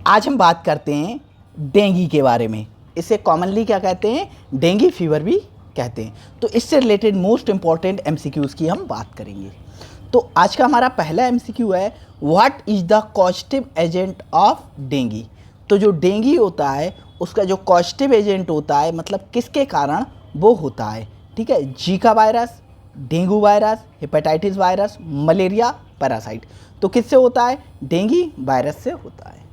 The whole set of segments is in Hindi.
आज हम बात करते हैं डेंगू के बारे में। इसे कॉमनली क्या कहते हैं? डेंगू फीवर भी कहते हैं। तो इससे रिलेटेड मोस्ट इम्पॉर्टेंट एमसीक्यूज़ की हम बात करेंगे। तो आज का हमारा पहला एमसीक्यू है, what is the causative agent of dengue. तो जो डेंगू होता है उसका जो कॉजेटिव एजेंट होता है, मतलब किसके कारण वो होता है, ठीक है। Zika virus, dengue virus, hepatitis virus, malaria, parasite. तो किससे होता है? डेंगू वायरस से होता है।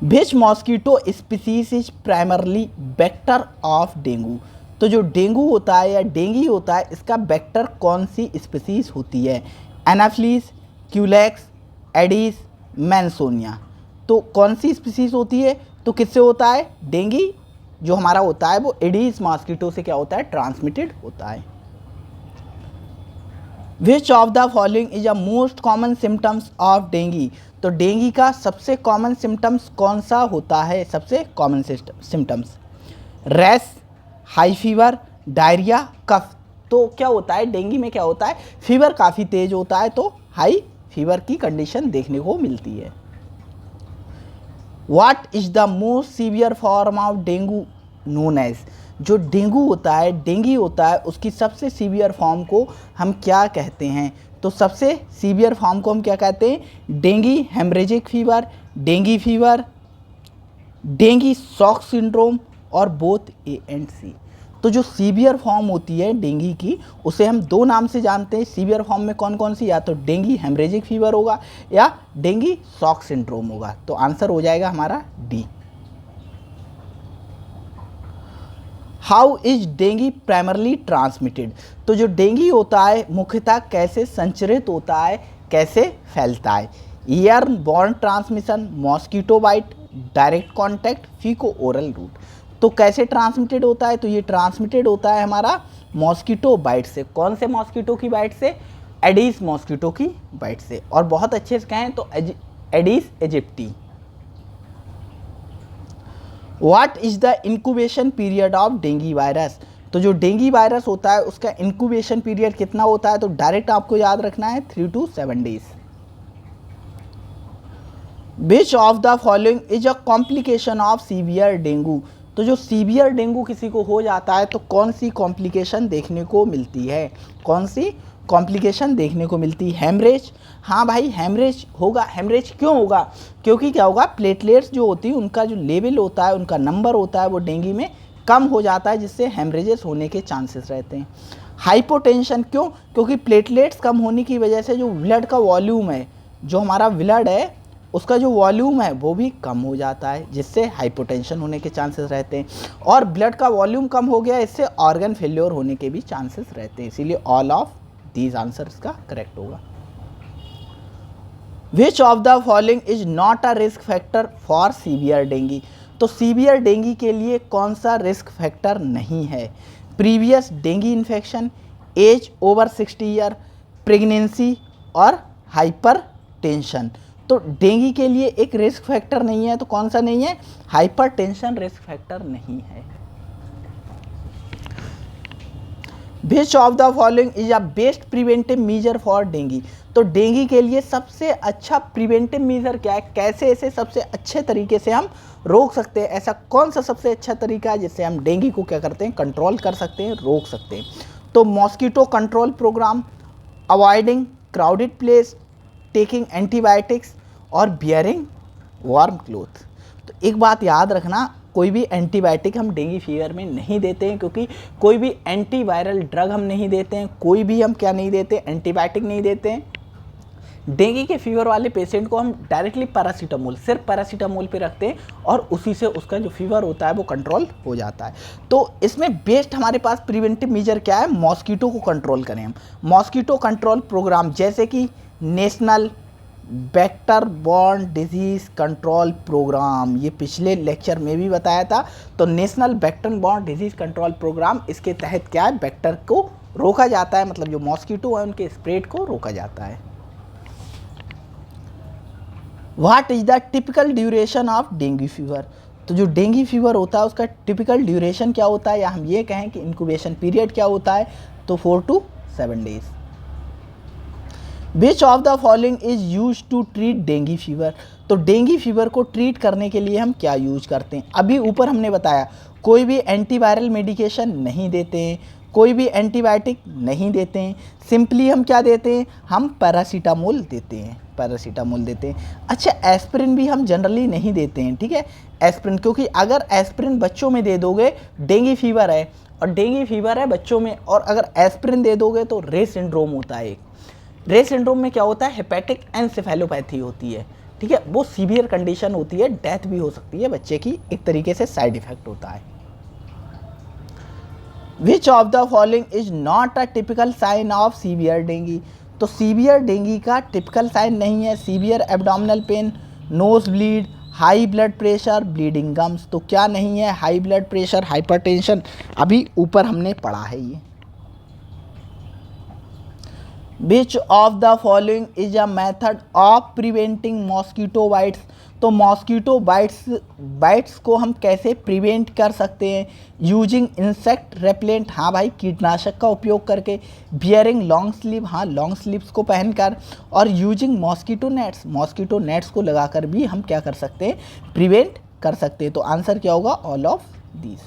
Which mosquito species is primarily vector of dengue. तो जो डेंगू होता है या डेंगू होता है, इसका वेक्टर कौन सी स्पीसीज होती है? एनाफ्लीस, क्यूलेक्स, एडिस, मैंसोनिया। तो कौन सी स्पीसीज होती है? तो किससे होता है? डेंगू जो हमारा होता है वो एडिस मॉस्किटो से क्या होता है? ट्रांसमिटेड होता है। Which of the following is a most common symptoms of dengue. तो डेंगू का सबसे कॉमन सिम्टम्स कौन सा होता है? सबसे common symptoms rash, high fever, diarrhoea, cough. तो क्या होता है डेंगू में? क्या होता है? फीवर काफ़ी तेज होता है, तो हाई फीवर की कंडीशन देखने को मिलती है। What is the most severe form of dengue known as. जो डेंगू होता है उसकी सबसे सीवियर फॉर्म को हम क्या कहते हैं? तो सबसे सीवियर फॉर्म को हम क्या कहते हैं? Dengue haemorrhagic fever, dengue fever, dengue shock syndrome और बोथ ए एंड सी। तो जो सीवियर फॉर्म होती है डेंगू की, उसे हम दो नाम से जानते हैं। सीवियर फॉर्म में कौन कौन सी? या तो डेंगू हेमरेजिक फीवर होगा या डेंगू शॉक सिंड्रोम होगा। तो आंसर हो जाएगा हमारा D. How is dengue primarily transmitted. तो जो डेंगू होता है मुख्यतः कैसे संचरित होता है, कैसे फैलता है? Airborne transmission, mosquito bite, direct contact, faeco oral route. तो कैसे ट्रांसमिटेड होता है? तो ये ट्रांसमिटेड होता है हमारा मॉस्किटो बाइट से। कौन से मॉस्किटो की बाइट से? एडिस मॉस्किटो की बाइट से। और बहुत अच्छे से कहें तो Aedes aegypti. What is the incubation period of dengue virus. तो जो डेंगू वायरस होता है उसका इंक्यूबेशन पीरियड कितना होता है? तो डायरेक्ट आपको याद रखना है 3 to 7 days. Which of the following is a complication of severe dengue. तो जो सीवियर डेंगू किसी को हो जाता है तो कौन सी कॉम्प्लिकेशन देखने को मिलती है? कौन सी कॉम्प्लिकेशन देखने को मिलती है? हेमरेज। हाँ भाई, हेमरेज होगा। हेमरेज क्यों होगा? क्योंकि क्या होगा, प्लेटलेट्स जो होती है उनका जो लेवल होता है, उनका नंबर होता है वो डेंगू में कम हो जाता है, जिससे हेमरेजेस होने के चांसेस रहते हैं। हाइपोटेंशन क्यों? क्योंकि प्लेटलेट्स कम होने की वजह से जो ब्लड का वॉल्यूम है, जो हमारा ब्लड है उसका जो वॉल्यूम है वो भी कम हो जाता है, जिससे हाइपोटेंशन होने के चांसेस रहते हैं। और ब्लड का वॉल्यूम कम हो गया, इससे ऑर्गन फेल्योर होने के भी चांसेस रहते हैं। इसीलिए ऑल ऑफ दीज आंसर इसका करेक्ट होगा। Which of the following is not a risk factor for severe dengue. तो सीवियर डेंगू के लिए कौन सा रिस्क फैक्टर नहीं है? Previous dengue infection, age over 60 year, pregnancy और हाइपर टेंशन। तो डेंगू के लिए एक रिस्क फैक्टर नहीं है, तो कौन सा नहीं है? हाइपर टेंशन रिस्क फैक्टर नहीं है। Which of the following is a best preventive measure for dengue. तो डेंगू के लिए सबसे अच्छा प्रिवेंटिव मेजर क्या है? कैसे इसे सबसे अच्छे तरीके से हम रोक सकते हैं? ऐसा कौन सा सबसे अच्छा तरीका है जिससे हम डेंगू को क्या करते हैं? कंट्रोल कर सकते हैं, रोक सकते हैं। तो mosquito control program, avoiding crowded place, taking antibiotics और बियरिंग वार्म क्लोथ। तो एक बात याद रखना, कोई भी एंटीबायोटिक हम डेंगू फीवर में नहीं देते हैं, क्योंकि कोई भी एंटीवायरल ड्रग हम नहीं देते हैं, कोई भी हम क्या नहीं देते? एंटीबायोटिक नहीं देते हैं। डेंगू के फीवर वाले पेशेंट को हम डायरेक्टली पैरासीटामोल, सिर्फ पैरासीटामोल पे रखते हैं और उसी से उसका जो फीवर होता है वो कंट्रोल हो जाता है। तो इसमें बेस्ट हमारे पास प्रिवेंटिव मेजर क्या है? मॉस्किटो को कंट्रोल करें हम। मॉस्किटो कंट्रोल प्रोग्राम जैसे कि national vector borne disease control program, ये पिछले लेक्चर में भी बताया था। तो national vector borne disease control program, इसके तहत क्या है? वेक्टर को रोका जाता है, मतलब जो मॉस्किटो है उनके स्प्रेड को रोका जाता है। What is the typical duration of dengue fever. तो जो डेंगू फीवर होता है उसका टिपिकल ड्यूरेशन क्या होता है, या हम ये कहें कि इंक्यूबेशन पीरियड क्या होता है? तो 4 to 7 days. Which of the following is use to treat dengue fever. तो डेंगी फीवर को ट्रीट करने के लिए हम क्या यूज करते हैं? अभी ऊपर हमने बताया कोई भी एंटीवायरल मेडिकेशन नहीं देते हैं, कोई भी एंटीबायोटिक नहीं देते हैं, सिंपली हम क्या देते हैं? हम पैरासीटामोल देते हैं, पैरासीटामोल देते हैं। अच्छा, एस्पिरिन भी हम जनरली नहीं देते हैं, ठीक है, एस्पिरिन, क्योंकि अगर एस्पिरिन बच्चों में दे दोगे, डेंगी फीवर है और डेंगी फीवर है बच्चों में, और अगर एस्पिरिन दे दोगे तो रे सिंड्रोम होता है। रे सिंड्रोम में क्या होता है? हेपेटिक एनसेफेलोपैथी होती है, ठीक है, वो सीवियर कंडीशन होती है, डेथ भी हो सकती है बच्चे की, एक तरीके से साइड इफेक्ट होता है। Which of the following is not a typical sign of severe dengue. तो सीवियर डेंगी का टिपिकल साइन नहीं है severe abdominal pain, nose bleed, high blood pressure, bleeding gums. तो क्या नहीं है? हाई ब्लड प्रेशर, हाइपरटेंशन, अभी ऊपर हमने पढ़ा है ये। विच of the following is a method of preventing mosquito bytes. तो मॉस्किटो बाइट्स को हम कैसे प्रिवेंट कर सकते हैं? यूजिंग इंसेक्ट रेपेलेंट, हाँ भाई, कीटनाशक का उपयोग करके, बियरिंग लॉन्ग स्लीव, हाँ लॉन्ग स्लीव्स को पहनकर, और यूजिंग मॉस्किटो नेट्स को लगाकर भी हम क्या कर सकते हैं? प्रिवेंट कर सकते हैं। तो आंसर क्या होगा? All of these.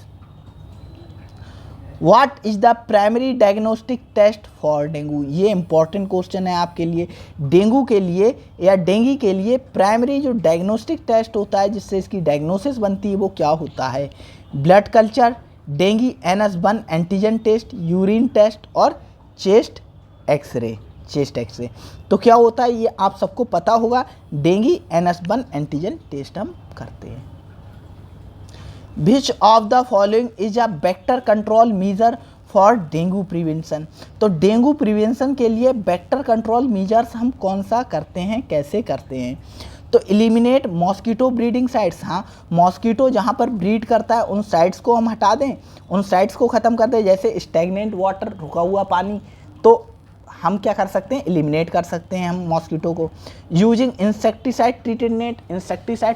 What is the primary diagnostic test for dengue. ये इंपॉर्टेंट क्वेश्चन है आपके लिए। डेंगू के लिए या डेंगी के लिए प्राइमरी जो डायग्नोस्टिक टेस्ट होता है जिससे इसकी डायग्नोसिस बनती है वो क्या होता है? Blood culture, dengue NS1 antigen test, urine test और चेस्ट एक्सरे। तो क्या होता है ये आप सबको पता होगा, डेंगी NS1 एंटीजन टेस्ट हम करते हैं। Which of the following is a vector control measure for dengue prevention. तो डेंगू प्रिवेंशन के लिए वेक्टर कंट्रोल मीजर्स हम कौन सा करते हैं, कैसे करते हैं? तो एलिमिनेट मॉस्किटो ब्रीडिंग साइट्स, हाँ मॉस्किटो जहाँ पर ब्रीड करता है उन साइट्स को हम हटा दें, उन साइट्स को ख़त्म कर दें, जैसे स्टैग्नेंट वाटर, रुका हुआ पानी, तो हम क्या कर सकते हैं? एलिमिनेट कर सकते हैं हम मॉस्किटो को। यूजिंग इंसेक्टिसाइड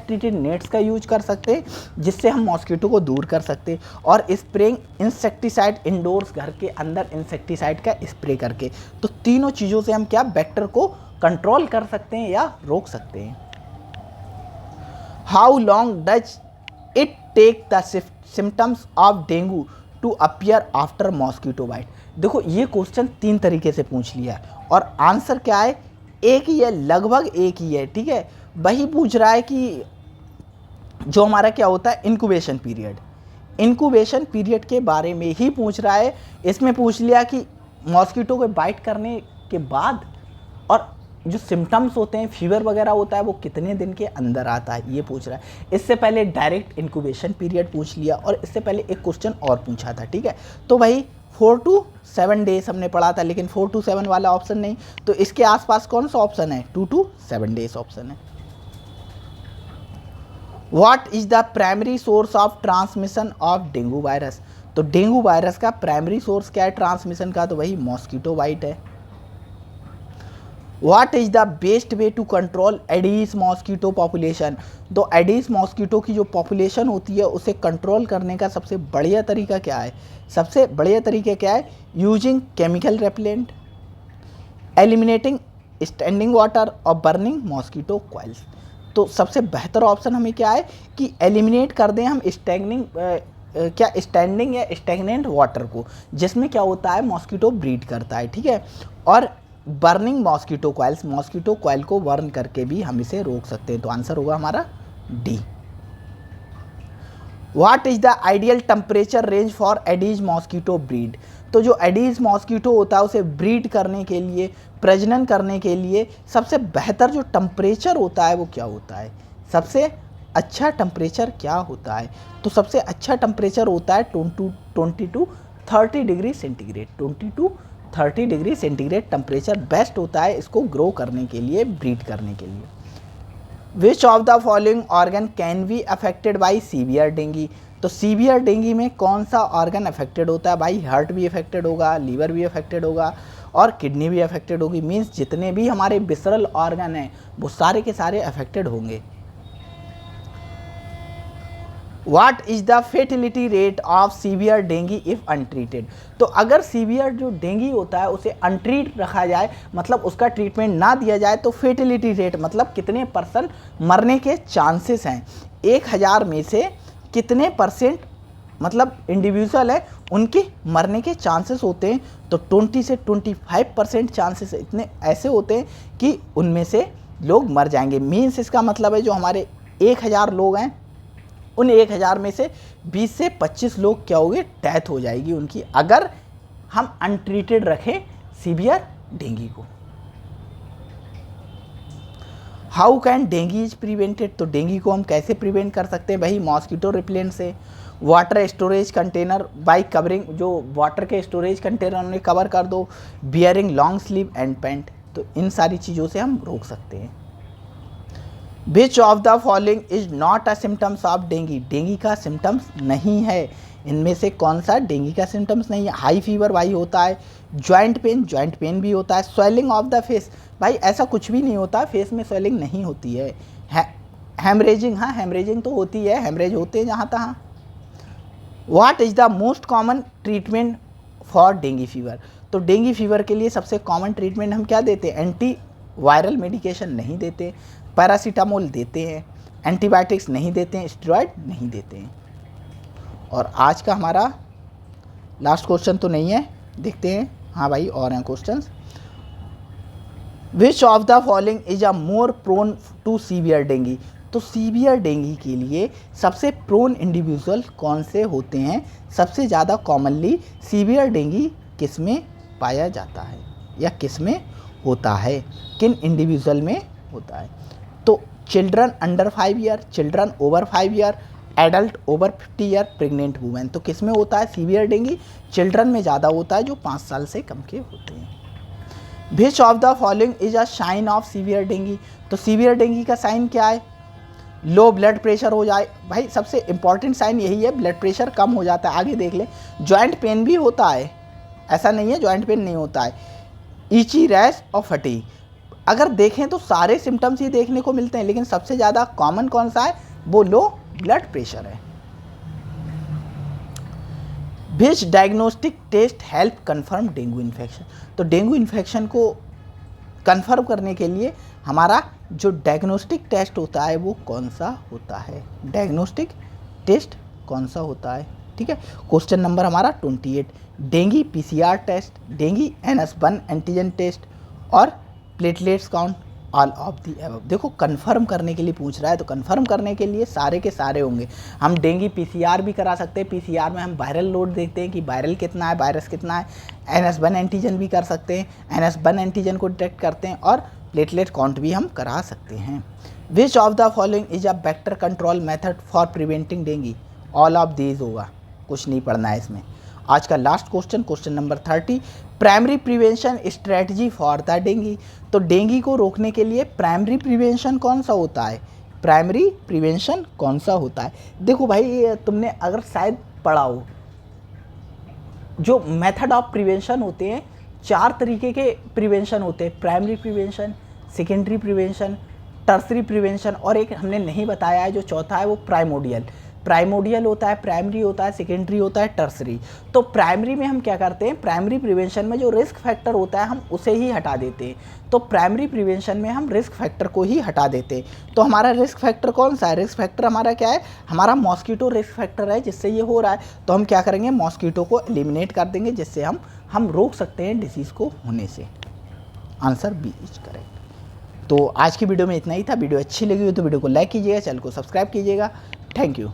ट्रीटेड नेट्स का यूज कर सकते हैं जिससे हम मॉस्किटो को दूर कर सकते हैं, और स्प्रेइंग इंसेक्टिसाइड इंडोर्स, घर के अंदर इंसेक्टिसाइड का स्प्रे करके। तो तीनों चीज़ों से हम क्या वेक्टर को कंट्रोल कर सकते हैं या रोक सकते हैं। How long does it take the symptoms of dengue to appear after mosquito bite. देखो ये क्वेश्चन 3 तरीके से पूछ लिया है और आंसर क्या है? एक ही है, लगभग एक ही है, ठीक है। वही पूछ रहा है कि जो हमारा क्या होता है इंक्यूबेशन पीरियड के बारे में ही पूछ रहा है। इसमें पूछ लिया कि मॉस्किटो को बाइट करने के बाद और जो सिम्टम्स होते हैं, फीवर वगैरह होता है, वो कितने दिन के अंदर आता है, ये पूछ रहा है। इससे पहले डायरेक्ट इंक्यूबेशन पीरियड पूछ लिया और इससे पहले एक क्वेश्चन और पूछा था, ठीक है। तो भाई 4 to 7 डेज हमने पढ़ा था, लेकिन 4 to 7 वाला ऑप्शन नहीं, तो इसके आसपास कौन सा ऑप्शन है? 2 to 7 डेज ऑप्शन है। What is the primary source of transmission of dengue virus. तो डेंगू वायरस का प्राइमरी सोर्स क्या है ट्रांसमिशन का? तो वही मॉस्किटो बाइट है। What is the best way to control aedes mosquito population. तो एडीज मॉस्किटो की जो पॉपुलेशन होती है उसे कंट्रोल करने का सबसे बढ़िया तरीका क्या है? सबसे बढ़िया तरीका क्या है? Using chemical repellent, eliminating standing water और बर्निंग मॉस्किटो कॉइल्स। तो सबसे बेहतर ऑप्शन हमें क्या है कि एलिमिनेट कर दें हम स्टैंडिंग या स्टैग्नेंट वाटर को, जिसमें क्या होता है मॉस्किटो ब्रीड करता है, ठीक है। और बर्निंग मॉस्किटो कॉइल को बर्न करके भी हम इसे रोक सकते हैं। तो आंसर होगा हमारा D. What is the ideal temperature range for aedes mosquito breed. तो जो एडीज मॉस्किटो होता है उसे ब्रीड करने के लिए, प्रजनन करने के लिए सबसे बेहतर जो टेम्परेचर होता है वो क्या होता है? सबसे अच्छा टेम्परेचर क्या होता है? तो सबसे अच्छा टेम्परेचर होता है 20 to 30 degree centigrade. 20 to 30 degree centigrade temperature best होता है इसको ग्रो करने के लिए, ब्रीड करने के लिए। विच of the following organ can be affected by severe dengue. तो सीवियर डेंगी में कौन सा ऑर्गन अफेक्टेड होता है? भाई हार्ट भी अफेक्टेड होगा, लीवर भी अफेक्टेड होगा और किडनी भी अफेक्टेड होगी। मीन्स जितने भी हमारे विसरल ऑर्गन हैं वो सारे के सारे अफेक्टेड होंगे। What is the fatality rate of severe dengue if untreated. तो अगर सीवियर जो डेंगी होता है उसे अनट्रीट रखा जाए, मतलब उसका ट्रीटमेंट ना दिया जाए, तो फेटिलिटी रेट मतलब कितने परसेंट मरने के चांसेस हैं, 1000 में से कितने परसेंट मतलब इंडिविजुअल है उनके मरने के चांसेस होते हैं। तो 20 से 25% चांसेस इतने ऐसे होते हैं कि उनमें से लोग मर जाएंगे। मीन्स इसका मतलब है जो हमारे 1000 लोग हैं उन 1000 में से 20 से 25 लोग क्या होंगे, डेथ हो जाएगी उनकी, अगर हम अनट्रीटेड रखें सीवियर डेंगी को। How can dinghy is prevented. तो डेंगी को हम कैसे प्रिवेंट कर सकते हैं भाई, मॉस्किटो रिपेलेंट से, water storage container bye covering, जो वाटर के स्टोरेज कंटेनर उन्हें कवर कर दो, bearing long sleeve and pant. तो इन सारी चीज़ों से हम रोक सकते हैं। Which of the following is not a symptoms of dinghy. Dinghy का सिम्टम्स नहीं है, इनमें से कौन सा डेंगी का सिम्टम्स नहीं है। हाई फीवर भाई होता है, जॉइंट पेन भी होता है, स्वेलिंग ऑफ द फेस, भाई ऐसा कुछ भी नहीं होता, फेस में स्वेलिंग नहीं होती है। हेमरेजिंग, हाँ हेमरेजिंग तो होती है, हेमरेज होते हैं जहाँ तहाँ। What is the most common treatment for dinghy fever. तो डेंगी फीवर के लिए सबसे कॉमन ट्रीटमेंट हम क्या देते हैं, एंटी वायरल मेडिकेशन नहीं देते, पैरासीटामोल देते हैं, एंटीबायोटिक्स नहीं देते हैं, स्टेरॉइड नहीं देते हैं। और आज का हमारा लास्ट क्वेश्चन तो नहीं है, देखते हैं, हाँ भाई और हैं questions. Which of the following is a more prone to severe dengue. तो सीवियर डेंगी के लिए सबसे प्रोन इंडिविजुअल कौन से होते हैं, सबसे ज़्यादा कॉमनली सीवियर डेंगी किस में पाया जाता है या किस में होता है, किन इंडिविजुअल में होता है। तो children under 5 year, children over 5 year, adult over 50 year, pregnant women. तो किस में होता है सीवियर डेंगी, चिल्ड्रन में ज़्यादा होता है जो 5 साल से कम के होते हैं। Which of the following is a sign of severe dengue. तो सीवियर डेंगी का साइन क्या है, लो ब्लड प्रेशर हो जाए, भाई सबसे इंपॉर्टेंट साइन यही है, ब्लड प्रेशर कम हो जाता है। आगे देख ले, जॉइंट पेन भी होता है, ऐसा नहीं है जॉइंट पेन नहीं होता है, ईची रैश और फटीग। अगर देखें तो सारे सिम्टम्स ही देखने को मिलते हैं, लेकिन सबसे ज़्यादा कॉमन कौन सा है, वो लो ब्लड प्रेशर है। Which diagnostic test help confirm dengue infection. तो डेंगू इन्फेक्शन को कन्फर्म करने के लिए हमारा जो डायग्नोस्टिक टेस्ट होता है वो कौन सा होता है, डायग्नोस्टिक टेस्ट कौन सा होता है, ठीक है। क्वेश्चन नंबर हमारा 28, dengue PCR test, dengue NS1 antigen test और platelets count, all of the above. देखो कन्फर्म करने के लिए पूछ रहा है, तो कन्फर्म करने के लिए सारे के सारे होंगे। हम डेंगी PCR भी करा सकते हैं, PCR में हम वायरल लोड देखते हैं कि वायरल कितना है, वायरस कितना है। NS1 एंटीजन भी कर सकते हैं, NS1 एंटीजन को डिटेक्ट करते हैं, और प्लेटलेट काउंट भी हम करा सकते हैं। Which of the following is a vector control method for preventing dinghy, all of these होगा, कुछ नहीं पढ़ना है इसमें। आज का last question, question number 30, primary prevention strategy for the dinghy. तो डेंगी को रोकने के लिए प्राइमरी प्रिवेंशन कौन सा होता है, प्राइमरी प्रिवेंशन कौन सा होता है। देखो भाई तुमने अगर शायद पढ़ा हो, जो मेथड ऑफ प्रिवेंशन होते हैं, 4 तरीके के प्रिवेंशन होते हैं, primary prevention, secondary prevention, tertiary prevention, और एक हमने नहीं बताया है जो चौथा है वो प्राइमोडियल। प्राइमोडियल होता है, प्राइमरी होता है, सेकेंडरी होता है, टर्सरी। तो प्राइमरी में हम क्या करते हैं, प्राइमरी प्रिवेंशन में जो रिस्क फैक्टर होता है हम उसे ही हटा देते हैं। तो प्राइमरी प्रिवेंशन में हम रिस्क फैक्टर को ही हटा देते हैं। तो हमारा रिस्क फैक्टर कौन सा है, रिस्क फैक्टर हमारा क्या है, हमारा मॉस्किटो रिस्क फैक्टर है, जिससे ये हो रहा है। तो हम क्या करेंगे, मॉस्किटो को एलिमिनेट कर देंगे, जिससे हम रोक सकते हैं डिसीज़ को होने से। Answer B is correct. तो आज की वीडियो में इतना ही था। वीडियो अच्छी लगी हो तो वीडियो को लाइक कीजिएगा, चैनल को सब्सक्राइब कीजिएगा। Thank you.